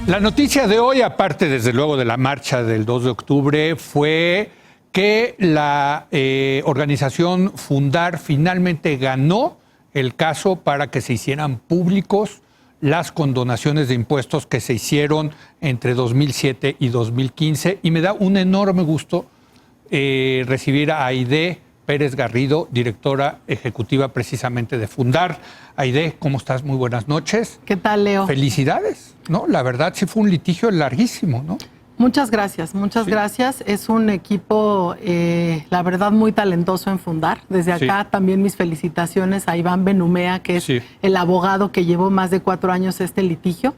La noticia de hoy, aparte desde luego de la marcha del 2 de octubre, fue que la organización Fundar finalmente ganó el caso para que se hicieran públicos las condonaciones de impuestos que se hicieron entre 2007 y 2015. Y me da un enorme gusto recibir a Aide Pérez Garrido, directora ejecutiva precisamente de Fundar. Aide, ¿cómo estás? Muy buenas noches. ¿Qué tal, Leo? Felicidades, ¿no? La verdad sí fue un litigio larguísimo, ¿no? Muchas gracias, muchas gracias. Es un equipo, la verdad, muy talentoso en Fundar. Desde acá también mis felicitaciones a Iván Benumea, que es el abogado que llevó más de 4 años este litigio.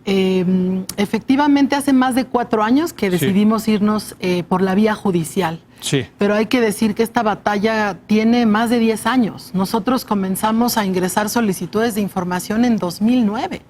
Efectivamente, hace más de 4 años que decidimos irnos por la vía judicial. Sí. Pero hay que decir que esta batalla tiene más de 10 años. Nosotros comenzamos a ingresar solicitudes de información en 2009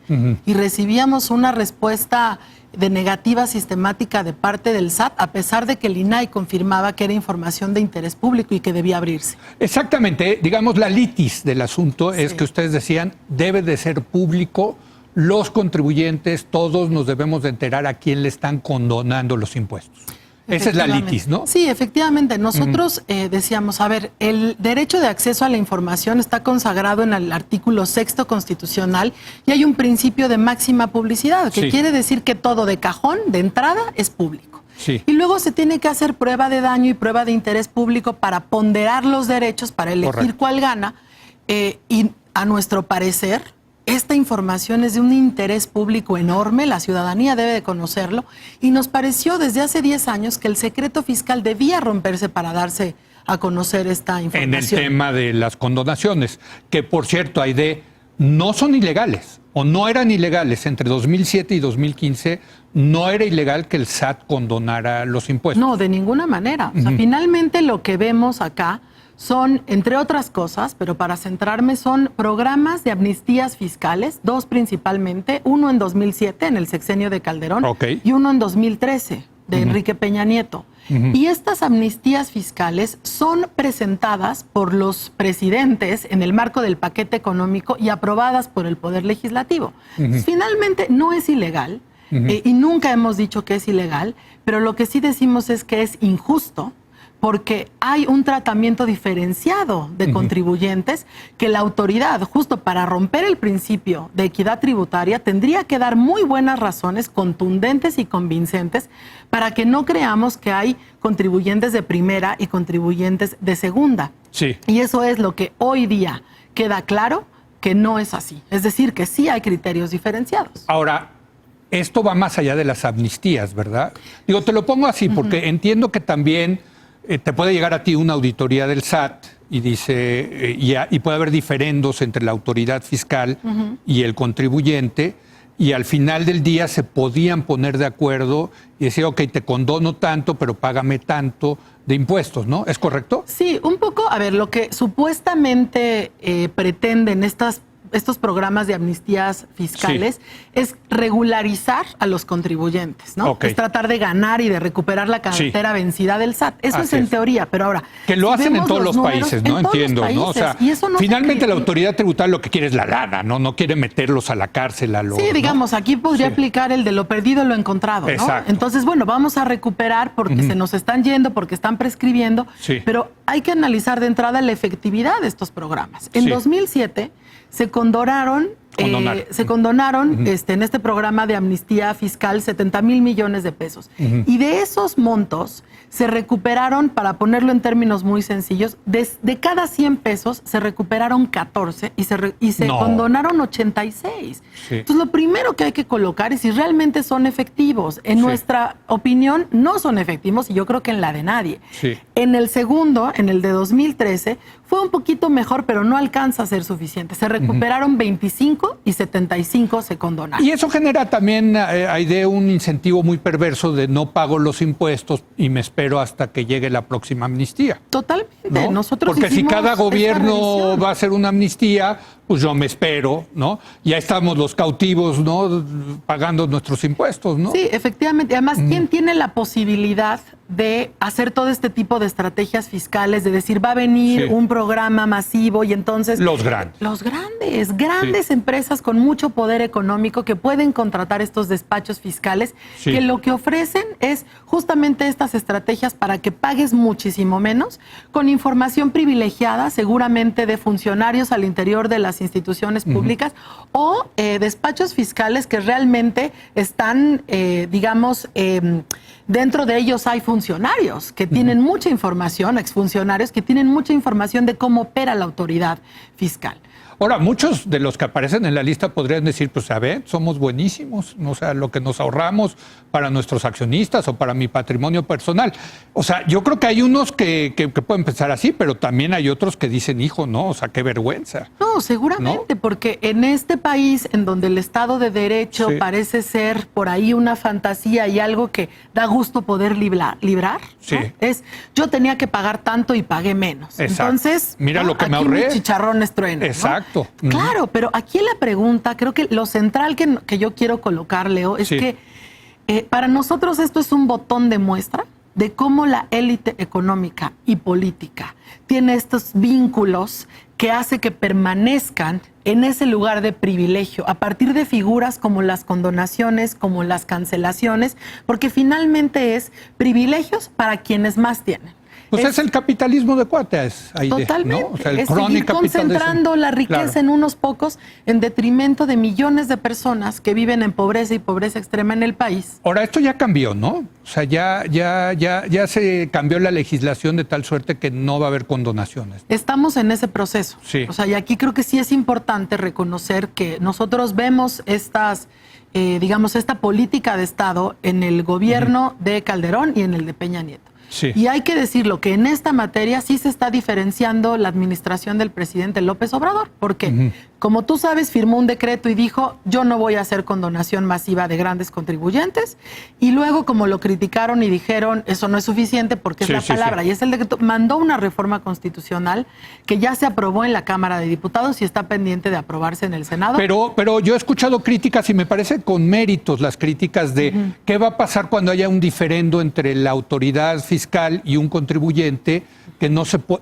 y recibíamos una respuesta de negativa sistemática de parte del SAT, a pesar de que el INAI confirmaba que era información de interés público y que debía abrirse. Exactamente. Digamos, la litis del asunto es que ustedes decían, debe de ser público, los contribuyentes, todos nos debemos de enterar a quién le están condonando los impuestos. Esa es la litis, ¿no? Sí, efectivamente. Nosotros decíamos, a ver, el derecho de acceso a la información está consagrado en el artículo 6º constitucional y hay un principio de máxima publicidad, que quiere decir que todo de cajón, de entrada, es público. Sí. Y luego se tiene que hacer prueba de daño y prueba de interés público para ponderar los derechos, para elegir cuál gana. Y a nuestro parecer, esta información es de un interés público enorme, la ciudadanía debe de conocerlo, y nos pareció desde hace 10 años que el secreto fiscal debía romperse para darse a conocer esta información. En el tema de las condonaciones, que por cierto, Aide, no son ilegales, o no eran ilegales entre 2007 y 2015, no era ilegal que el SAT condonara los impuestos. No, de ninguna manera. O sea, finalmente lo que vemos acá son, entre otras cosas, pero para centrarme, son programas de amnistías fiscales, 2 principalmente, uno en 2007, en el sexenio de Calderón, y uno en 2013, de Enrique Peña Nieto. Y estas amnistías fiscales son presentadas por los presidentes en el marco del paquete económico y aprobadas por el Poder Legislativo. Finalmente, no es ilegal, y nunca hemos dicho que es ilegal, pero lo que sí decimos es que es injusto, porque hay un tratamiento diferenciado de contribuyentes que la autoridad, justo para romper el principio de equidad tributaria, tendría que dar muy buenas razones, contundentes y convincentes, para que no creamos que hay contribuyentes de primera y contribuyentes de segunda. Sí. Y eso es lo que hoy día queda claro que no es así. Es decir, que sí hay criterios diferenciados. Ahora, esto va más allá de las amnistías, ¿verdad? Digo, te lo pongo así porque entiendo que también te puede llegar a ti una auditoría del SAT y dice y puede haber diferendos entre la autoridad fiscal y el contribuyente, y al final del día se podían poner de acuerdo y decir, ok, te condono tanto, pero págame tanto de impuestos, ¿no? ¿Es correcto? Sí, un poco. A ver, lo que supuestamente pretenden estos programas de amnistías fiscales es regularizar a los contribuyentes, ¿no? Es tratar de ganar y de recuperar la cartera vencida del SAT. Eso es en teoría, pero ahora... Que lo hacen en todos los países, ¿no? Entiendo, ¿no? O sea, finalmente la autoridad tributaria lo que quiere es la lana, ¿no? No quiere meterlos a la cárcel, a lo... Sí, digamos, aquí podría aplicar el de lo perdido, lo encontrado, ¿no? Exacto. Entonces, bueno, vamos a recuperar porque se nos están yendo, porque están prescribiendo, pero hay que analizar de entrada la efectividad de estos programas. En 2007... se condonaron en este programa de amnistía fiscal 70,000 millones de pesos. Y de esos montos se recuperaron, para ponerlo en términos muy sencillos, de cada 100 pesos se recuperaron 14 y se condonaron 86. Entonces, lo primero que hay que colocar es si realmente son efectivos. En nuestra opinión, no son efectivos, y yo creo que en la de nadie. En el segundo, en el de 2013, fue un poquito mejor, pero no alcanza a ser suficiente. Se recuperaron 25 y 75 se condonaron. Y eso genera también, Aide, un incentivo muy perverso de no pago los impuestos y me espero hasta que llegue la próxima amnistía. Totalmente. ¿No? Porque si cada gobierno va a hacer una amnistía, pues yo me espero, ¿no? Ya estamos los cautivos, ¿no? Pagando nuestros impuestos, ¿no? Sí, efectivamente. Además, ¿quién tiene la posibilidad de hacer todo este tipo de estrategias fiscales, de decir, va a venir un programa masivo y entonces... Los grandes. Los grandes empresas con mucho poder económico que pueden contratar estos despachos fiscales, que lo que ofrecen es justamente estas estrategias para que pagues muchísimo menos, con información privilegiada, seguramente de funcionarios al interior de las instituciones públicas, o despachos fiscales que realmente están, dentro de ellos hay funcionarios que tienen mucha información, exfuncionarios que tienen mucha información de cómo opera la autoridad fiscal. Ahora, muchos de los que aparecen en la lista podrían decir, pues a ver, somos buenísimos, o sea, lo que nos ahorramos para nuestros accionistas o para mi patrimonio personal. O sea, yo creo que hay unos que pueden pensar así, pero también hay otros que dicen, hijo, no, o sea, qué vergüenza. No, seguramente, ¿no? Porque en este país en donde el Estado de Derecho parece ser por ahí una fantasía y algo que da gusto poder librar, ¿no? Yo tenía que pagar tanto y pagué menos. Exacto. Entonces, mira lo que aquí me ahorré. Mis chicharrones truenan, Exacto. ¿no? Claro, pero aquí la pregunta, creo que lo central que yo quiero colocar, Leo, es que para nosotros esto es un botón de muestra de cómo la élite económica y política tiene estos vínculos que hace que permanezcan en ese lugar de privilegio a partir de figuras como las condonaciones, como las cancelaciones, porque finalmente es privilegios para quienes más tienen. Pues es el capitalismo de cuates. Totalmente. ¿no? O sea, el es seguir concentrando la riqueza en unos pocos en detrimento de millones de personas que viven en pobreza y pobreza extrema en el país. Ahora, esto ya cambió, ¿no? O sea, ya se cambió la legislación de tal suerte que no va a haber condonaciones. Estamos en ese proceso. O sea, y aquí creo que sí es importante reconocer que nosotros vemos esta política de Estado en el gobierno de Calderón y en el de Peña Nieto. Y hay que decirlo, que en esta materia sí se está diferenciando la administración del presidente López Obrador, porque como tú sabes, firmó un decreto y dijo, yo no voy a hacer condonación masiva de grandes contribuyentes, y luego como lo criticaron y dijeron, eso no es suficiente porque es la palabra, y es el decreto, mandó una reforma constitucional que ya se aprobó en la Cámara de Diputados y está pendiente de aprobarse en el Senado. Pero yo he escuchado críticas y me parece con méritos las críticas de qué va a pasar cuando haya un diferendo entre la autoridad fiscal y un contribuyente que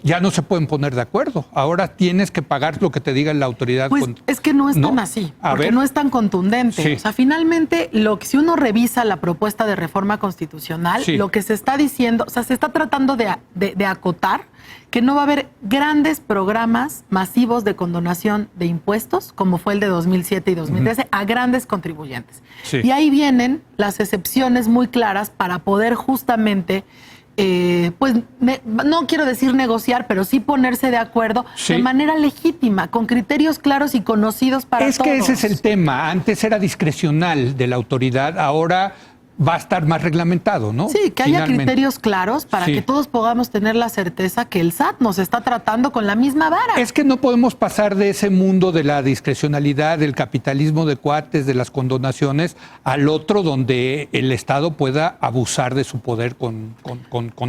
ya no se pueden poner de acuerdo. Ahora tienes que pagar lo que te diga la autoridad. Pues es que no es tan así, porque no es tan contundente. O sea, finalmente, si uno revisa la propuesta de reforma constitucional, lo que se está diciendo, o sea, se está tratando de acotar que no va a haber grandes programas masivos de condonación de impuestos, como fue el de 2007 y 2013, a grandes contribuyentes. Y ahí vienen las excepciones muy claras para poder justamente... no quiero decir negociar, pero sí ponerse de acuerdo de manera legítima, con criterios claros y conocidos para todos. Es que ese es el tema. Antes era discrecional de la autoridad, ahora va a estar más reglamentado, ¿no? Sí, que haya criterios claros para que todos podamos tener la certeza que el SAT nos está tratando con la misma vara. Es que no podemos pasar de ese mundo de la discrecionalidad, del capitalismo de cuates, de las condonaciones, al otro donde el Estado pueda abusar de su poder con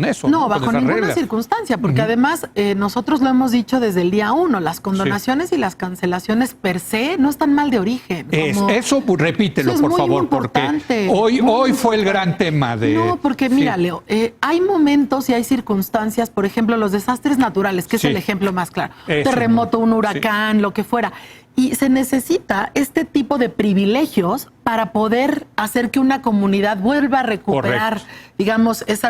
eso. No, bajo ninguna circunstancia, porque además nosotros lo hemos dicho desde el día 1, las condonaciones y las cancelaciones per se no están mal de origen. Eso repítelo, por favor, porque hoy fue el gran tema de... No, porque mira, Leo, hay momentos y hay circunstancias, por ejemplo, los desastres naturales, que es el ejemplo más claro. Terremoto, un huracán, lo que fuera. Y se necesita este tipo de privilegios para poder hacer que una comunidad vuelva a recuperar, digamos, ese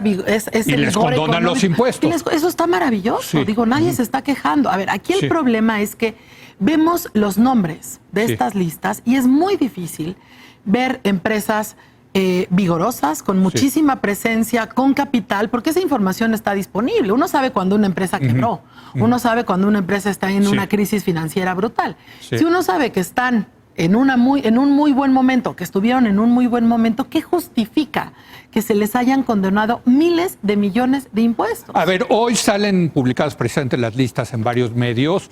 y les condonan los impuestos. Eso está maravilloso. Digo, nadie se está quejando. A ver, aquí el problema es que vemos los nombres de estas listas y es muy difícil ver empresas vigorosas, con muchísima presencia, con capital, porque esa información está disponible. Uno sabe cuando una empresa quebró, uno sabe cuando una empresa está en una crisis financiera brutal. Si uno sabe que están en un muy buen momento, que estuvieron en un muy buen momento, ¿qué justifica que se les hayan condenado miles de millones de impuestos? A ver, hoy salen publicadas precisamente las listas en varios medios.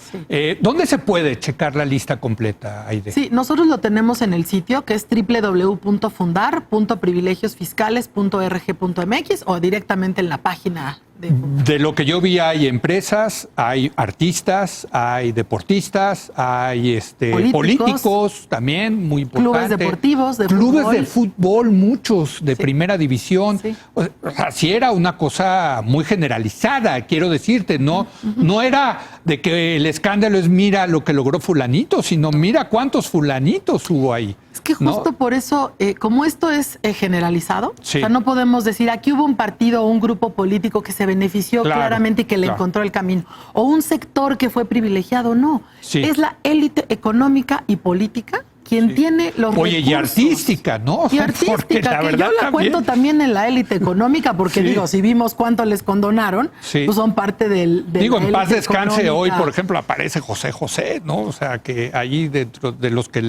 ¿Dónde se puede checar la lista completa, Aide? Sí, nosotros lo tenemos en el sitio, que es www.fundar.privilegiosfiscales.rg.mx o directamente en la página De lo que yo vi, hay empresas, hay artistas, hay deportistas, hay políticos también, muy importante. Clubes deportivos, de clubes fútbol. de fútbol, muchos de primera división. Sí. O sea, sí era una cosa muy generalizada, quiero decirte, no era de que el escándalo es mira lo que logró fulanito, sino mira cuántos fulanitos hubo ahí. Es que justo por eso, como esto es generalizado, Sí. o sea, no podemos decir aquí hubo un partido o un grupo político que se benefició Claro, claramente y que le claro. encontró el camino, o un sector que fue privilegiado, no. Sí. Es la élite económica y política quien tiene los Oye, y recursos. artística, ¿no? Y Porque artística, la que verdad yo la cuento también en la élite económica, porque Sí. digo, si vimos cuánto les condonaron, Sí. pues son parte del... Digo, en paz descanse, económica. hoy, por ejemplo, aparece José José, ¿no? O sea, que allí dentro de los que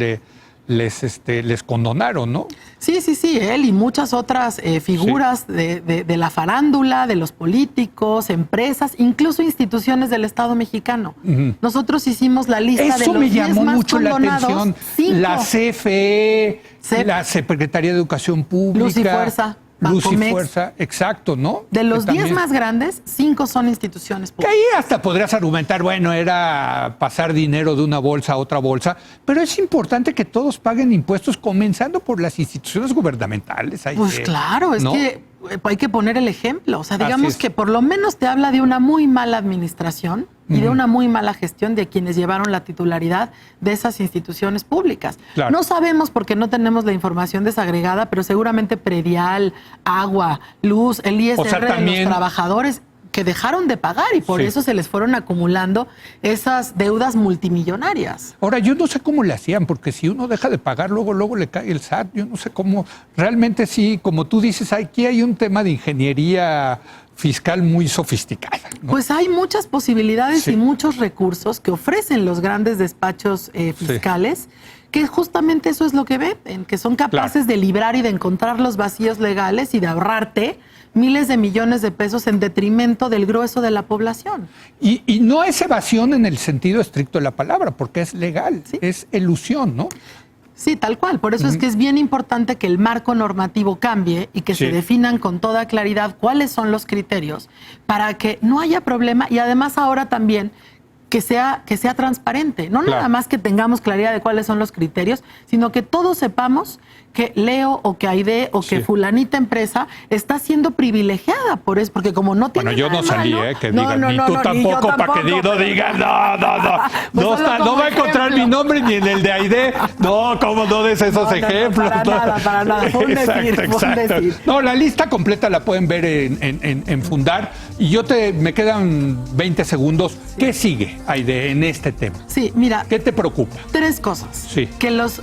les condonaron, ¿no? Sí, él y muchas otras figuras de la farándula, de los políticos, empresas, incluso instituciones del Estado mexicano. Nosotros hicimos la lista de Eso los me 10 llamó más mucho la condonados. atención. 5. La CFE, CEP. la Secretaría de Educación Pública. Luz y Fuerza, Luz y Bancomex. Fuerza, exacto, ¿no? De los Que 10 también- más grandes, 5 son instituciones Que públicas. ahí hasta podrías argumentar, bueno, era pasar dinero de una bolsa a otra bolsa, pero es importante que todos paguen impuestos, comenzando por las instituciones gubernamentales. Pues claro, es ¿no? que hay que poner el ejemplo. O sea, digamos Así es. que por lo menos te habla de una muy mala administración y de una muy mala gestión de quienes llevaron la titularidad de esas instituciones públicas. Claro. No sabemos porque no tenemos la información desagregada, pero seguramente predial, agua, luz, el ISR de también- los trabajadores que dejaron de pagar y por Sí. eso se les fueron acumulando esas deudas multimillonarias. Ahora, yo no sé cómo le hacían, porque si uno deja de pagar, luego le cae el SAT. Yo no sé cómo. Realmente sí, como tú dices, aquí hay un tema de ingeniería fiscal muy sofisticada, ¿no? Pues hay muchas posibilidades Sí. y muchos recursos que ofrecen los grandes despachos fiscales, que justamente eso es lo que ven, en que son capaces de librar y de encontrar los vacíos legales y de ahorrarte miles de millones de pesos en detrimento del grueso de la población. Y no es evasión en el sentido estricto de la palabra, porque es legal, es elusión, ¿no? Sí, tal cual. Por eso es que es bien importante que el marco normativo cambie y que Sí. se definan con toda claridad cuáles son los criterios para que no haya problema y además ahora también que sea transparente. No Claro. nada más que tengamos claridad de cuáles son los criterios, sino que todos sepamos que Leo o que Aide o que Sí. fulanita empresa está siendo privilegiada por eso, porque como no tiene Bueno, yo nada no salí, malo- que No, digan, no, ni no, tú no, ni tampoco, yo para que tampoco, no pero- digan, no. Pues No, solo no como va a encontrar ejemplo. mi nombre ni en el de Aide. No, ¿cómo no des esos No, no, ejemplos? para nada. Fue un decir, fue un decir. No, la lista completa la pueden ver en Fundar. Y me quedan 20 segundos. ¿Qué sigue, Aide, en este tema? Sí, mira, ¿Qué te preocupa? 3 cosas. Sí. Que los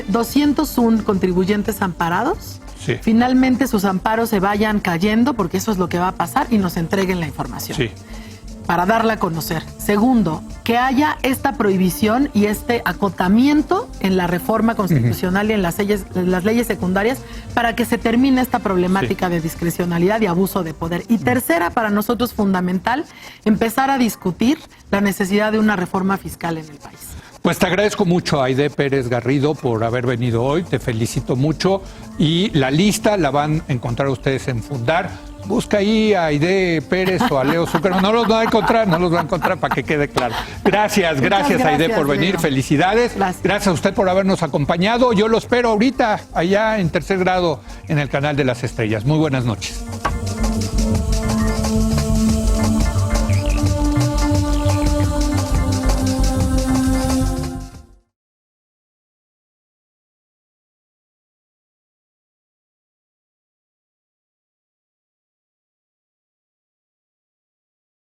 201 contribuyentes amparados, Sí. finalmente sus amparos se vayan cayendo, porque eso es lo que va a pasar, y nos entreguen la información. Sí. Para darla a conocer. Segundo, que haya esta prohibición y este acotamiento en la reforma constitucional y en las leyes secundarias para que se termine esta problemática de discrecionalidad y abuso de poder. Y tercera, para nosotros fundamental, empezar a discutir la necesidad de una reforma fiscal en el país. Pues te agradezco mucho, Aide Pérez Garrido, por haber venido hoy. Te felicito mucho. Y la lista la van a encontrar ustedes en Fundar. Busca ahí a Aide Pérez o a Leo Zuckerman. No los va a encontrar para que quede claro. Gracias, Muchas gracias Aide por venir. Leo. Felicidades. Gracias. A usted por habernos acompañado. Yo lo espero ahorita, allá en Tercer Grado, en el canal de las Estrellas. Muy buenas noches.